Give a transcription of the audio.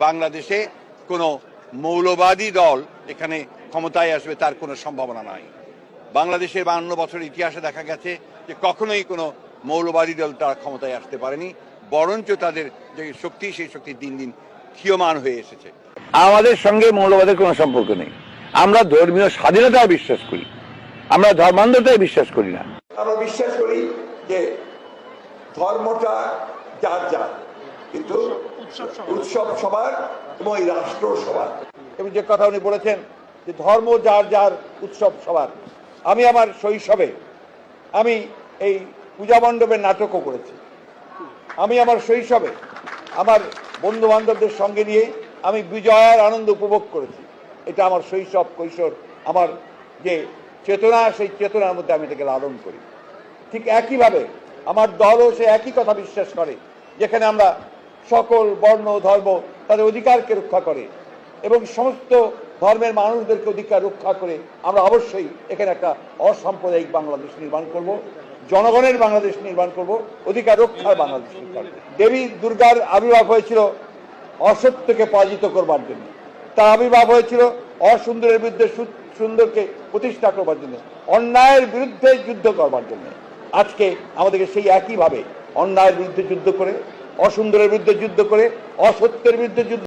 বাংলাদেশে কোনো মৌলবাদী দল এখানে ক্ষমতায় আসবে তার কোনো সম্ভাবনা নাই। বাংলাদেশের 52 বছরের ইতিহাসে দেখা গেছে যে কখনোই কোনো মৌলবাদী দল তারা ক্ষমতায় আসতে পারেনি, বরঞ্চ তাদের যে শক্তি সেই শক্তি দিন দিন ক্ষীয়মান হয়ে এসেছে। আমাদের সঙ্গে মৌলবাদের কোনো সম্পর্ক নেই। আমরা ধর্মীয় স্বাধীনতায় বিশ্বাস করি, আমরা ধর্মান্ধতায় বিশ্বাস করি না। আমরা বিশ্বাস করি যে ধর্মটা যার যার, কিন্তু উৎসব সবার এবং এই রাষ্ট্র সবার। এবং যে কথা উনি বলেছেন যে ধর্ম যার যার, উৎসব সবার। আমি আমার শৈশবে আমি এই পূজা মণ্ডপের নাটকও করেছি। আমি আমার শৈশবে আমার বন্ধু বান্ধবদের সঙ্গে নিয়ে আমি বিজয়ার আনন্দ উপভোগ করেছি। এটা আমার শৈশব কৈশোর, আমার যে চেতনা, সেই চেতনার মধ্যে আমি এটাকে লালন করি। ঠিক একইভাবে আমার দলও সে একই কথা বিশ্বাস করে, যেখানে আমরা সকল বর্ণ ধর্ম তাদের অধিকারকে রক্ষা করে এবং সমস্ত ধর্মের মানুষদেরকে অধিকার রক্ষা করে আমরা অবশ্যই এখানে একটা অসাম্প্রদায়িক বাংলাদেশ নির্মাণ করব, জনগণের বাংলাদেশ নির্মাণ করব, অধিকার রক্ষার বাংলাদেশ নির্মাণ করব। দেবী দুর্গার আবির্ভাব হয়েছিল অসত্যকে পরাজিত করবার জন্য, তার আবির্ভাব হয়েছিল অসুন্দরের বিরুদ্ধে সুন্দরকে প্রতিষ্ঠা করবার জন্য, অন্যায়ের বিরুদ্ধে যুদ্ধ করবার জন্য। আজকে আমাদেরকে সেই একইভাবে অন্যায়ের বিরুদ্ধে যুদ্ধ করে, অসুন্দরের বিরুদ্ধে যুদ্ধ করে, অসত্যের বিরুদ্ধে যুদ্ধ